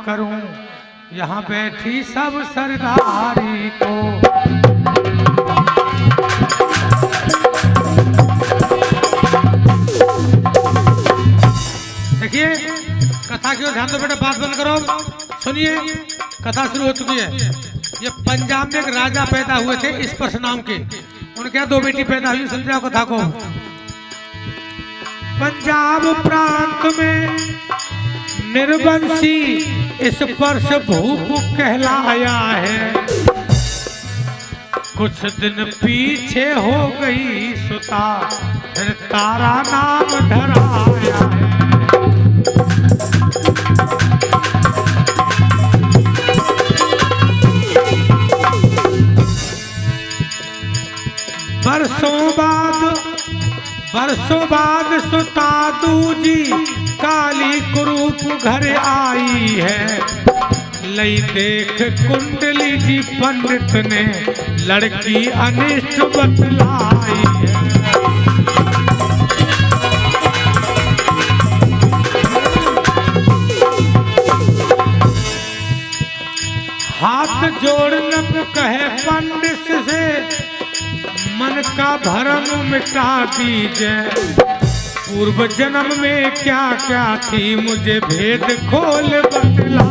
करूं यहाँ बैठी सब सरदारी को। देखिए कथा की ओर ध्यान दो बेटा, बात बंद करो, सुनिए कथा शुरू हो चुकी है। ये पंजाब में एक राजा पैदा हुए थे इस पर नाम के, उनके यहाँ 2 बेटी पैदा हुई। समझाओ कथा को। पंजाब प्रांत में निर्वंशी इस वर्ष भूप कहलाया है। कुछ दिन पीछे हो गई सुता, फिर तारा नाम धराया है। बरसों बाद सुता दूजी काली कुरूप घर आई है। लई देख कुंडली जी पंडित ने लड़की अनिष्ट बतलाई है। हाथ जोड़न कहे पंडित से, मन का भरम मिटा दीजिए। पूर्व जन्म में क्या क्या थी मुझे भेद खोल बतला।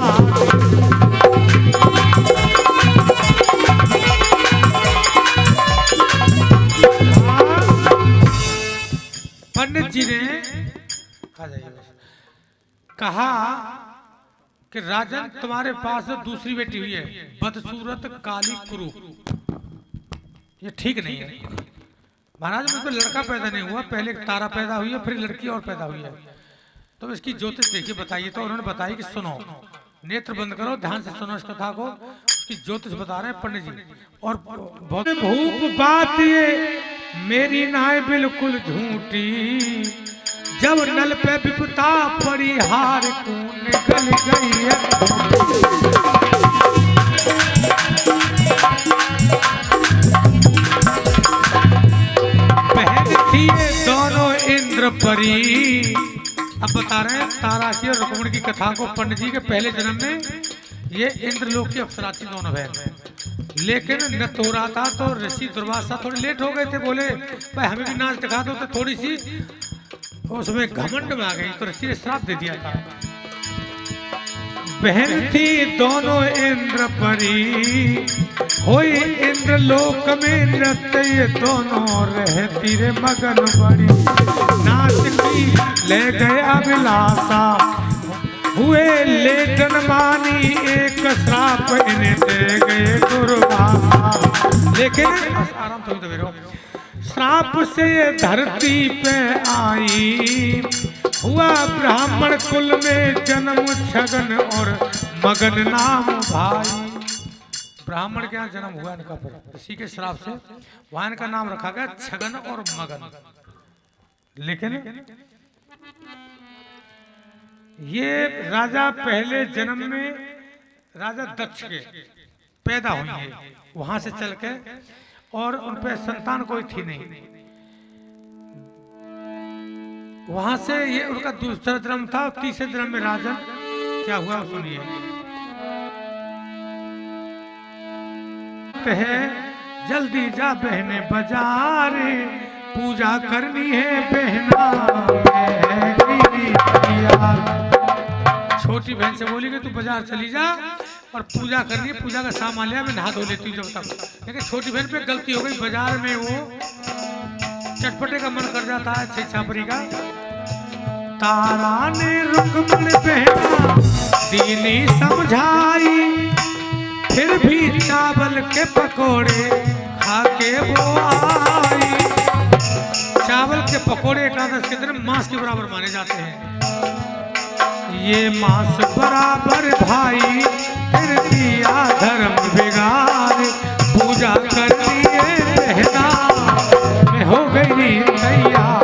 पंडित जी ने कहा कि राजन तुम्हारे पास दूसरी बेटी हुई है, बदसूरत काली कुरूप, ये ठीक नहीं है। महाराज मुझको लड़का पैदा नहीं हुआ, पहले एक तारा पैदा हुई है, फिर लड़की और पैदा हुई है, तो इसकी ज्योतिष देखिए बताइए। तो उन्होंने बताया कि सुनो, नेत्र बंद करो, ध्यान से सुनो इस कथा को। उसकी ज्योतिष बता रहे हैं पंडित जी। और बहुत भूप बात ये मेरी ना है बिल्कुल झूठी, जब नल पे विपता पड़ी हार को निकल गई है। दोनों इंद्र परी। अब बता रहे हैं तारा की और रुक्मिणी की कथा को। पंडित जी के पहले जन्म में ये इंद्रलोक की अप्सरा थी दोनों बहन, लेकिन न तो रहा था तो ऋषि दुर्वासा थोड़े लेट हो गए थे। बोले भाई हमें भी नाच दिखा दो, तो थोड़ी सी उसमें घमंड में आ गई, तो ऋषि ने श्राप दे दिया था। बहन थी दोनों इंद्र परी, होई इंद्रलोक में नृत्य ये दोनों रहती रे मगन बड़ी। नाच की ले गए अभिलाषा, हुए लेटन मानी एक श्राप इन्हें दे गए दुर्वासा। लेकिन आराम तो मेरे श्राप से धरती पे आई, हुआ ब्राह्मण कुल में जन्म छगन और मगन नाम भाई। ब्राह्मण के यहाँ जन्म हुआ इनका, पर इसी के श्राप से वहां इनका नाम रखा गया छगन और मगन। लेकिन ये राजा पहले जन्म में राजा दक्ष के पैदा हुई है, वहां से चल के, और उन पे संतान कोई थी नहीं। वहां से ये उनका दूसरा जन्म था। तीसरे जन्म में राजन क्या हुआ सुनिए। है जल्दी जा बहने बाजार, पूजा करनी है बहना। छोटी बहन से बोली कि तू बाजार चली जा और पूजा करनी है, पूजा का सामान लिया, मैं नहा धो लेती हूँ जब तक। लेकिन छोटी बहन पे गलती हो गई, बाजार में वो चटपटे का मन कर जाता है, छे छापरी का। तारा ने रुक्मण बहना दीनी समझाई, फिर भी चावल के पकोड़े खा के वो आई। चावल के पकोड़े एकादश के दिन मांस के बराबर माने जाते हैं। ये मांस बराबर भाई, फिर दिया धर्म बिगाड़, पूजा कर लिए बहना में हो गई तैयार।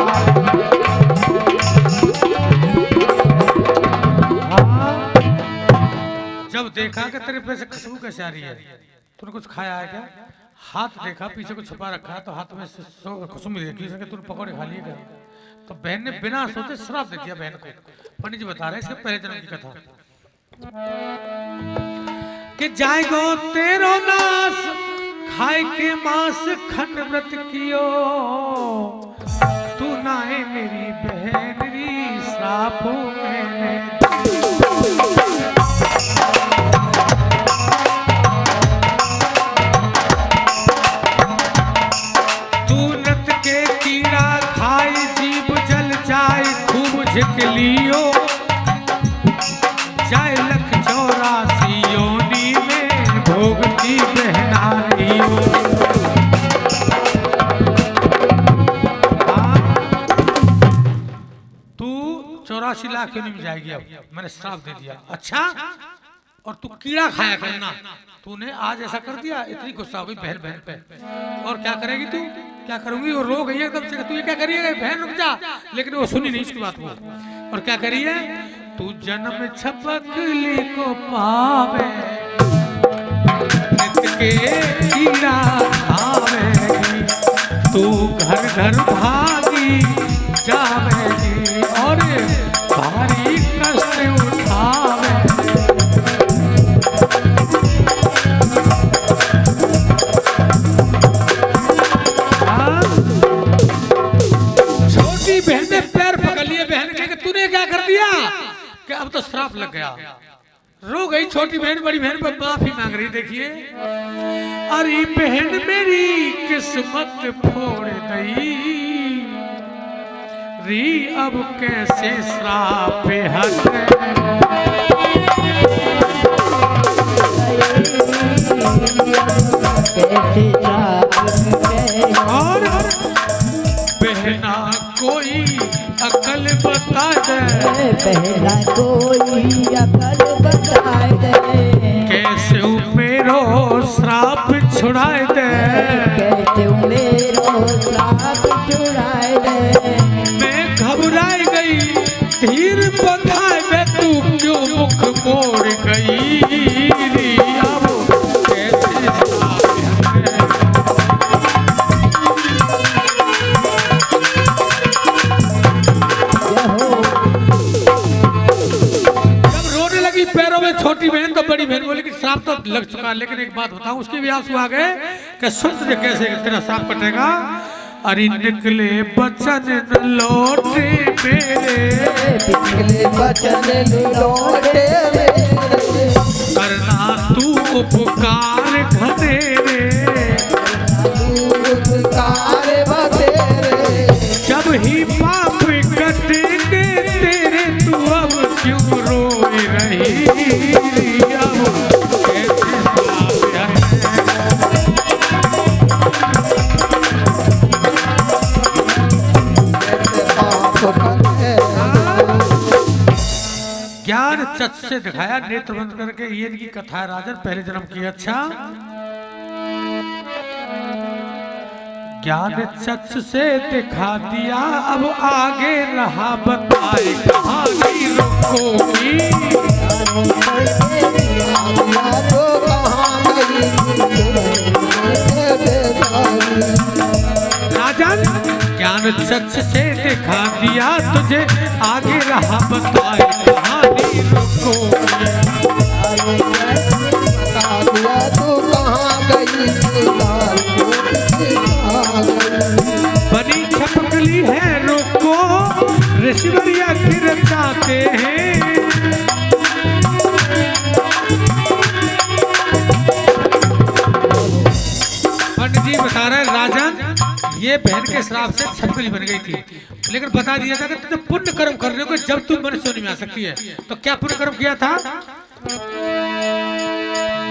जब देखा कि तेरे पे से खुशबू कैसे आ रही है, तूने कुछ खाया है क्या? हाथ देखा पीछे को छुपा रखा है, तो हाथ में खुशबू मिल गई, तूने पकौड़े खा लिए क्या? तो बहन ने बिना सोचे श्राप दे दिया बहन को। पंडित जी बता रहे हैं इसके पहले जन्म की कथा। कि जाएगो तेरो नास खाए के मांस खंड व्रत कियो तू नाए मेरी बहन री श्रापो मैंने तू नत के कीड़ा खाए जीव जल जाए खूब झिक लियो जाए लख 84 योनी में भोगती बहनारियो तू 84 लाख योनी में जाएगी। अब मैंने श्राप दे दिया। अच्छा और तू कीड़ा खाया करना। तूने आज ऐसा कर दिया, इतनी गुस्सा हो गई बहन बहन पे। और क्या करेगी तू? क्या करूंगी? वो रो गई एकदम से। तू ये क्या करिएगा बहन, रुक जा। लेकिन वो सुनी नहीं इसकी बात को। और क्या करिए? तू जन्म छपकली को पावे नित के कीड़ा खावेगी तू घर घर भागी जावेगी और भारी कष्ट उठावे। छोटी बहन ने पैर पकड़ लिए बहन के। तूने क्या कर दिया? कि अब तो श्राप लग गया। रो गई छोटी बहन बड़ी बहन पर माफी मांग रही। देखिए, अरे बहन मेरी किस्मत फोड़ दई री अब कैसे श्राप हटे और बहना कोई अकल बता दे पहला कोई अकल बताए दे कैसे मेरो श्राप छुड़ाए दे कैसे मेरो श्राप छुड़ाए दे। मैं घबराई गई धीर बंधाए में तू क्यों मुख मोड़ गई अब कैसे श्राप हटे। पैरों में छोटी बहन तो बड़ी बहन बोली कि श्राप तो लग चुका। लेकिन एक बात बताऊं, उसके भी आंसू आ गए कि सुन तुझे कैसे तेरा श्राप कटेगा। अरे निकले बचन न लौटे मेरे निकले बचन लौटे मेरे करना तू उपकार घनेरे उपकार बतेरे जब ही पाप कटेंगे तेरे तू अब क्यों रोए रही अब कैसे ज्ञान चक्षु से दिखाया नेत्र बंद करके। ये इनकी कथा है राजन, पहले जन्म की। अच्छा ज्ञान चक्षु से दिखा दिया अब आगे रहा बताए कहानी रुकोगी राजन। ज्ञान चक्षु से दिखा दिया तुझे आगे रहा बताए कहानी रुकोगी बनी छपकली है रुको ऋषिवरिया गिर जाते हैं। पंडित जी बता रहे राजन, ये बहन के श्राप से छपकली बन गई थी। लेकिन बता दिया था कि तुझे पुण्य कर्म करने को जब तू मनुष्य योनि में आ सकती है। तो क्या पुण्य कर्म किया था?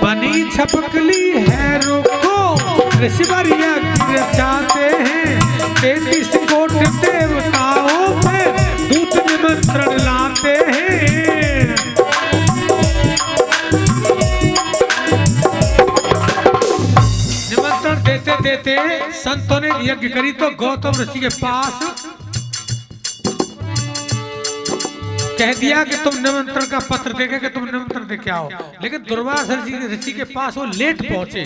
बनी छपकली है रुको ऋषिवरिया गिर जाते हैं 33 कोटि देवताओं पे दूत निमंत्रण लाते हैं। निमंत्रण देते देते संतों ने यज्ञ करी तो गौतम ऋषि के पास कह दिया कि तुम निमंत्रण का पत्र देके कि तुम निमंत्रण दे के आओ। लेकिन दुर्वासा ऋषि के पास वो लेट पहुंचे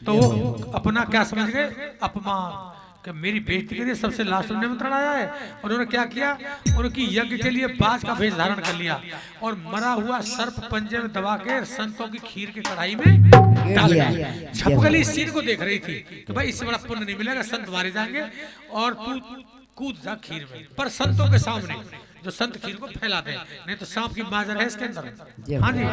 तो वो अपना क्या समझ गए? अपमान। कि मेरी बेइज्जती के लिए सबसे लास्ट में निमंत्रण आया है। उन्होंने क्या किया, उनकी यज्ञ के लिए बाज का भेष धारण कर लिया और मरा हुआ सर्प पंजे में दबा के संतों की खीर की कढ़ाई में डाल दिया। छपकली इस सीन को देख रही थी कि भाई इससे बड़ा पुण्य नहीं मिलेगा, संत मारे जाएंगे और तू कूद जा खीर में। पर संतों के सामने जो संत खीर को फैलाते हैं, नहीं तो सांप की बाजार है इसके अंदर। हाँ जी,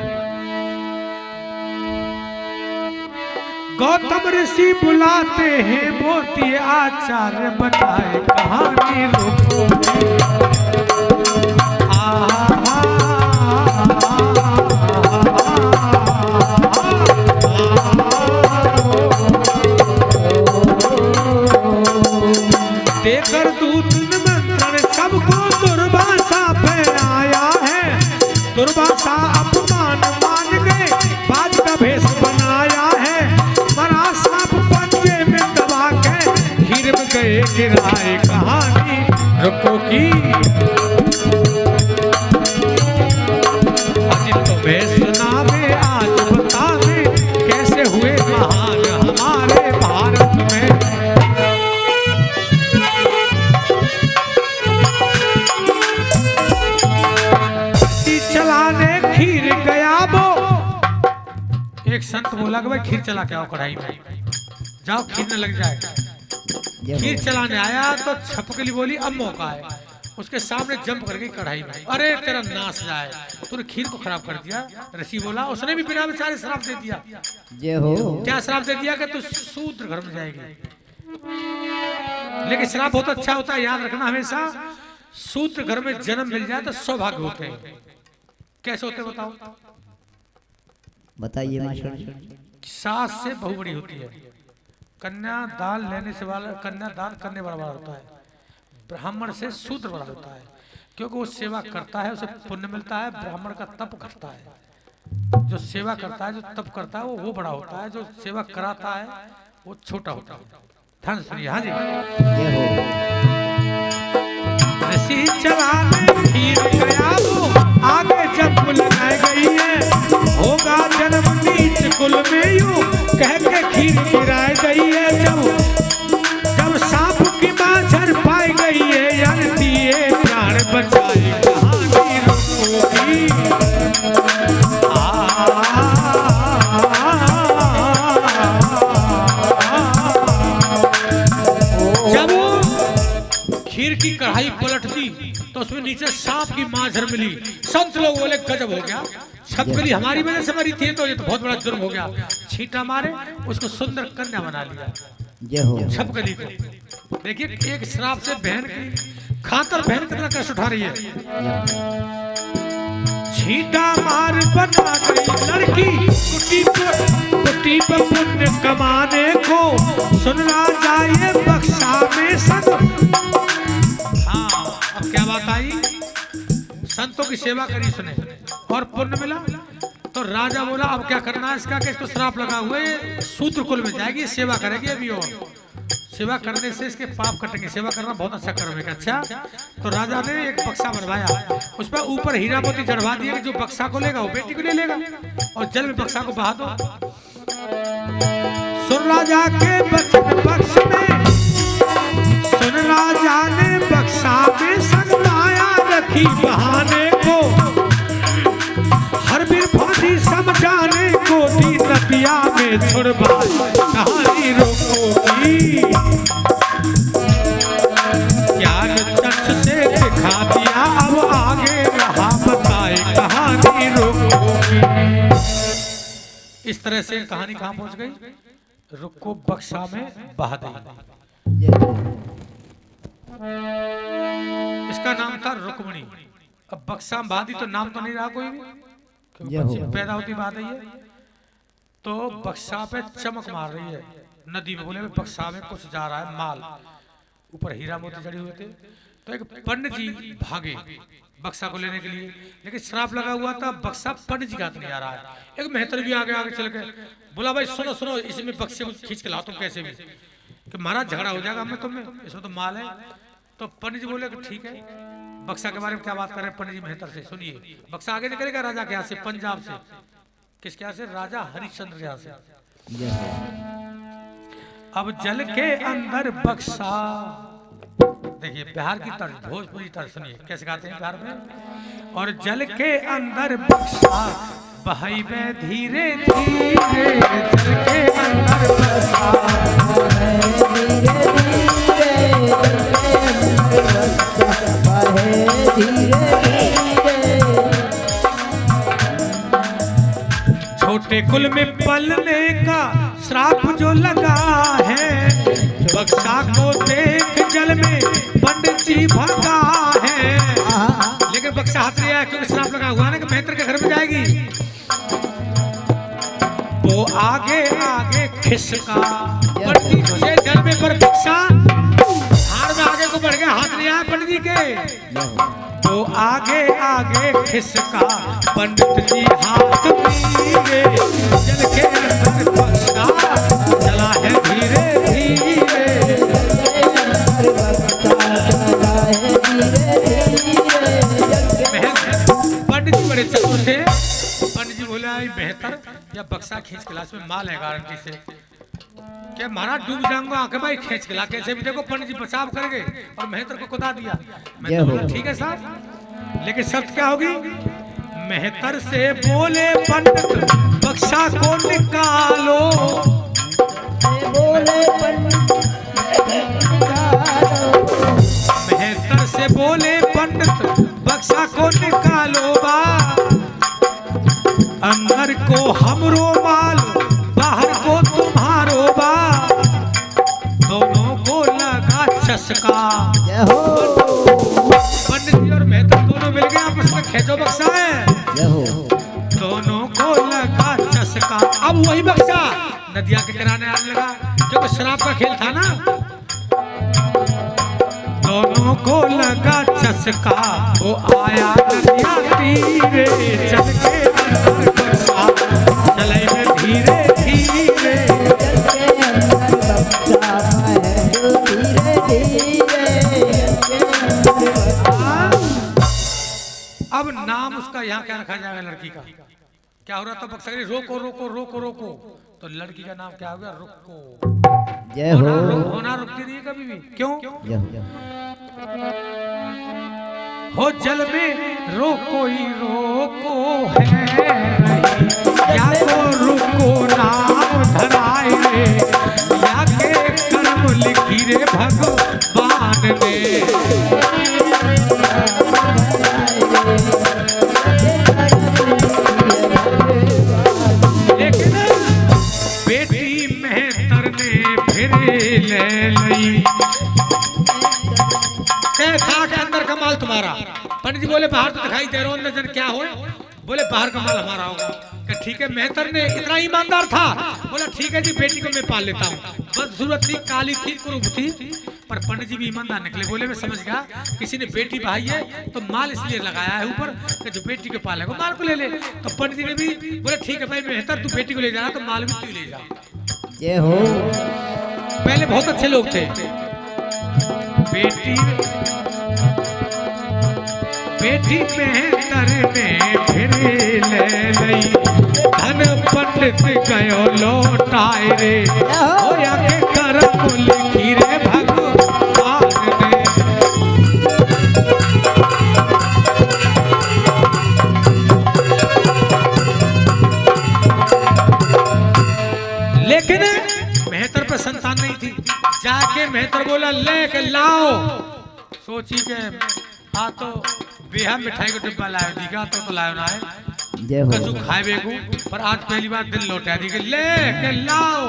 गौतम ऋषि बुलाते हैं मोती आचार्य बताए कहानी रुको। देकर दूत निमंत्रण सबको दुर्भाषा फैलाया है। दुर्भाषा अपमान मान गए, बाज का भेष बनाया है। मरा सांप पंजे में दबा के खीर में गए गिराए कहानी रुको की। आज तुम्हें सुनावे आज बतावे कैसे हुए महान हमारे भारत में। चलाने खीर गया वो, एक संत बोला कि भाई खीर चला के आओ कढ़ाई में, जाओ खीर न लग जाए। खीर चलाने आया तो छपकली बोली अब मौका है। उसके सामने जंप कर गई कढ़ाई में, अरे तेरा नाश जाए, तूने खीर को खराब कर दिया। ऋषि बोला, उसने भी बिना बेचारे श्राप दे दिया। क्या श्राप दे दिया कि तू शूद्र घर में जाएगी। लेकिन श्राप बहुत अच्छा होता है, याद रखना हमेशा। शूद्र घर में जन्म मिल जाए तो सौभाग्य होते हैं। कैसे होते बताओ, बताइए मास्टर। सास से बहु बड़ी होती है, कन्या दान लेने से वाला, कन्या दान करने वाला बड़ा होता है, ब्राह्मण से शूद्र बड़ा होता है, क्योंकि वो सेवा करता है उसे पुण्य मिलता है। ब्राह्मण का तप घटता है, जो सेवा करता है जो तप करता है वो बड़ा होता है, जो सेवा कराता है वो छोटा होता है। ध्यान सुनिए। हाँ जी, ऋषि चलाने खीर गया वो, आगे जब लगाई गई है। होगा जन्म नीच कुल में यूं कह के खीर गिराई गई है। जब सांप की बाझर पाई गई है, यानी दिए प्राण बचाए कहानी रुकोगी। जब खीर की कढ़ाई पलट दी तो उसमें नीचे सांप की मांझर मिली। संत लोग बोले गजब हो गया, छपकली हमारी वजह से मरी थी, तो ये तो बहुत बड़ा जुर्म हो गया। छींटा मारे उसको सुंदर कन्या बना लिया छपकली को। देखिए एक श्राप से बहन की खातर बहन कितना कष्ट उठा रही है। छींटा मार बना गई लड़की कुटी पर पुण्य कमाने को। सुनना चाहिए बक्सा में संग। हाँ, अब क्या बात आई, संतों की सेवा करी सुने और पुण्य मिला। तो राजा बोला अब क्या करना है इसका, कि इसको श्राप लगा हुए शूद्र कुल में जाएगी, सेवा करेगी अभी और सेवा करने से इसके पाप कटेंगे। सेवा करना बहुत अच्छा कर्म है। अच्छा, तो राजा ने एक बक्सा बनवाया, उस पर ऊपर हीरा मोती चढ़वा दिया कि जो बक्सा को लेगा वो बेटी को ले लेगा, और जल में बक्सा को बहा दो। सुन राजा के बचन बक्स में, सुन राजा ने बक्सा में संगलाया रखी बहाने को। हर बीर फांसी समझाने को दी नदिया में छुड़वा कहानी रोकोगी। ज्ञान चक्ष से दिखा दिया अब आगे रहा बताए कहानी रोकोगी। इस तरह से कहानी कहां पहुंच गई, रुको बक्सा में बहा दी। इसका नाम था रुक्मणी। अब बक्सा में बहा दी तो नाम तो नहीं रहा कोई भी, क्योंकि बच्ची पैदा होती बात है ये। तो बक्सा पे चमक मार रही है नदी में, बोले बक्सा में कुछ जा रहा है माल, ऊपर हीरा मोती जड़े हुए थे। तो एक पंडित जी भागे बक्सा को लेने के लिए, लेकिन श्राप लगा हुआ था, बक्सा पंडित जी का हाथ नहीं आ रहा है। एक मेहतर भी आगे आगे चल के बोला भाई सुनो सुनो, इसमें बक्से को खींच के लाओ तुम कैसे भी, कि महाराज झगड़ा हो जाएगा हमें तुम्हें, इसमें तो माल है। तो पंडित जी बोले कि ठीक है। बक्सा के बारे में क्या बात कर रहे हैं पंडित जी मेहतर से, सुनिए। बक्सा आगे निकलेगा राजा के यहाँ से, पंजाब से। किसके यहाँ से? राजा हरिश्चंद्र के यहाँ से। अब जल के अंदर बक्सा, देखिए बिहार की तर्ज, भोजपुरी तर्ज सुनिए कैसे गाते हैं बिहार में। और जल के अंदर बक्सा बहैबे धीरे धीरे, जल के अंदर बक्सा धीरे धीरे छोटे कुल में पलने का श्राप जो लगा है, बक्सा को देख जल में पंडित जी भगा है। लेकिन बक्सा हाथ नहीं आया क्योंकि श्राप लगा हुआ ना कि मेहतर के घर में जाएगी। वो आगे आगे खिसका, पंडित जी से जल में पर बक्सा हार में आगे को बढ़ गया, हाथ नहीं आया पंडित जी के। तो आगे आगे खिसका पंडित जी हाथ धीरे, जल के अंदर बक्सा चला है धीरे धीरे। पंडित जी बड़े चतुर थे। पंडित जी बोले आई बेहतर या बक्सा खींच क्लास में माल है गारंटी से, क्या महाराज डूब जाऊंगा आके भाई खींच खिला कैसे भी देखो पंडित जी बचाव करेंगे। और मेहतर को कुदा दिया। मैं तो बोला ठीक है साहब, लेकिन शर्त क्या होगी। मेहतर से बोले पंडित बक्सा को निकालो, बोले पंडित मेहतर से बोले पंडित बक्सा को निकालो बा, अंदर को हमरो माल बाहर को तुम्हारो बा, दोनों को लगा चस्का। पंडित जी और मेहतर दोनों मिल गए आपस में, खेचो बक्सा है, दोनों को लगा चस्का। अब वही बक्सा नदिया के किनारे आने लगा क्योंकि शराब का खेल था ना। दोनों को लगा चस्का, वो आया नदिया तीरे, चल के अंदर बक्सा चले में धीरे धीरे। अब नाम उसका यहाँ क्या रखा जाएगा लड़की का, क्या हो रहा था बक्सा रोको रोको रोको रोको, तो लड़की का नाम क्या होगा रुको। जय हो। होना रुकती नहीं कभी भी, क्यों हो जल में रोको ही रोको है, क्या को रुको नाम धराए रे, या के कर्म लिखी रे भगवान ने। लेकिन बेटी मेहतर ने फिर ले लई, खाट अंदर का माल तुम्हारा। पंडित जी बोले बाहर तो दिखाई दे रहा हूं, नजर क्या हो, बोले बाहर का माल हमारा होगा। ठीक है, मेहतर ने इतना ईमानदार था, बोला ठीक है जी बेटी को मैं पाल लेता हूँ, बस जरूरत थी काली थी कुरूप थी। पर पंडित जी भी ईमानदार निकले, बोले मैं समझ गया किसी ने बेटी भाई है तो माल इसलिए लगाया है ऊपर कि जो बेटी के पालेगा माल को ले ले। तो पंडित जी ने भी बोले ठीक है भाई मेहतर तू बेटी को ले जाना तो माल भी तू ले जा। जय हो। पहले बहुत अच्छे लोग थे। बेटी मेहतर ने फिर ले लई, धन पंडित गयो लौटाए रे, होया के कर्म लिखी रे भगवान ने। लेकिन मेहतर पर संतान नहीं थी, जाके मेहतर बोला लेके लाओ। सोची के आ तो बेहा मिठाई को डिब्बा लायो दीगा तो लायो ना है, कछु खाए बेगू, पर आज पहली बार दिल लौटा दी ले के लाओ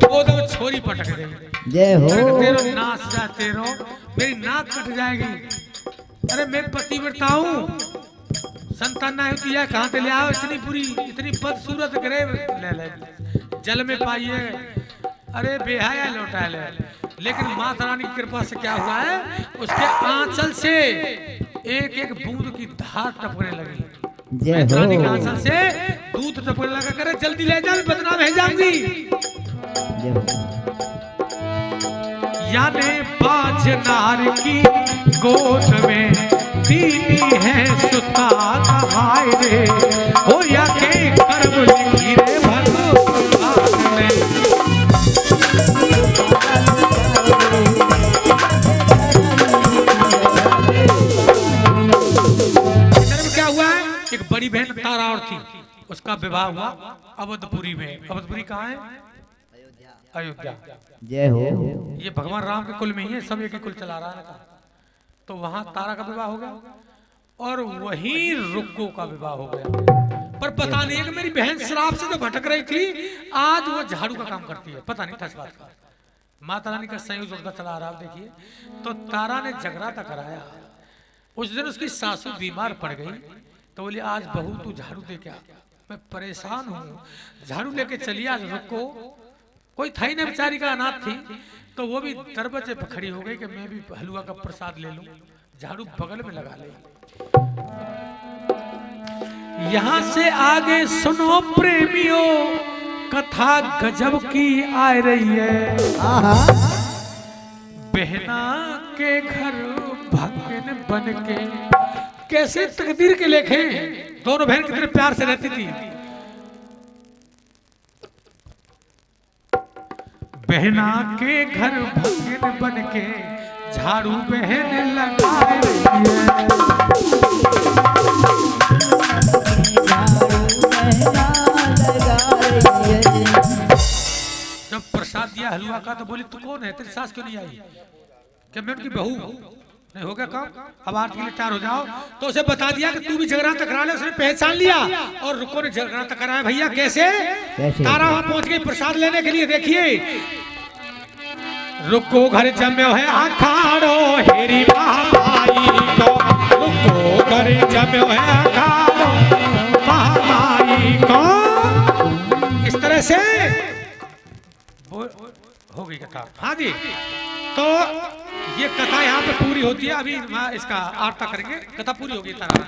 वो तो छोरी पटक दे। जय हो। तेरो नाच जा तेरो, मेरी नाक कट जाएगी। अरे मैं पतिव्रता हूँ, संतान ना होती है कहाँ से ले आओ, इतनी बुरी इतनी बदसूरत करे ले ले जल में पाइए। अरे बेहाया लौटा ले। लेकिन माता रानी की कृपा से क्या हुआ है, उसके आंचल से एक एक बूंद की धार टपकने लगी। माता रानी के आंचल से दूध टपकने लगा, करे जल्दी ले जा बदनाम है जाऊंगी। याने बाज नार की गोद में दीनी है सुता कहाए रे, हो या के कर्म लिखी रे भगवान ने। तारा और थी, उसका विवाह हुआ अवधपुरी में। अवधपुरी कहाँ है? अयोध्या। जय हो। ये भगवान राम के कुल में ही है, सब एक ही कुल चला रहा है। तो वहां तारा का विवाह हो गया और वहीं रुक्को का विवाह हो गया। पर पता नहीं है कि मेरी बहन श्राप से जो भटक रही थी, आज वो झाड़ू का काम करती है, पता नहीं था इस बात का। माता रानी का संयोग जोड़ता चला रहा, देखिए। तो तारा ने जगराता कराया। उस दिन उसकी सासू बीमार पड़ गई, तो बोली आज बहू तू झाड़ू दे क्या, मैं परेशान हूँ, झाड़ू लेके चलिए आज रुको। कोई था ही ना, बेचारी का अनाथ थी, तो वो भी दरवाजे पे खड़ी हो गई कि मैं भी हलवा का प्रसाद ले लूं, झाड़ू बगल में लगा ले। यहां से आगे सुनो प्रेमियों, कथा गजब की आ रही है। बहना के घर भाग्यन बन के, कैसे तकदीर के लेखे, दोनों बहन कितने प्यार से रहती थी। बहना के घर भाग्यन बन के झाड़ू बहन लगा रही है। जब प्रसाद दिया हलवा का तो बोली तू कौन है, तेरी सास क्यों नहीं आई? क्या मैं उनकी बहू नहीं हो गया काम? अब आरती के लिए तैयार हो जाओ। तो उसे बता दिया कि तू भी जगराता करा ले। उसने पहचान लिया और रुको ने जगराता कराया। भैया कैसे? तारा वहां पहुंच गई प्रसाद लेने के लिए। देखिए, रुको घर जम्यो है अखाड़ो हेरी महामाई को, रुको घर जम्यो है अखाड़ो महामाई को। इस तरह से हो गई कथा। हाँ जी, तो ये कथा यहाँ पे पूरी होती है। अभी इसका आरता करेंगे, कथा पूरी होगी तारा।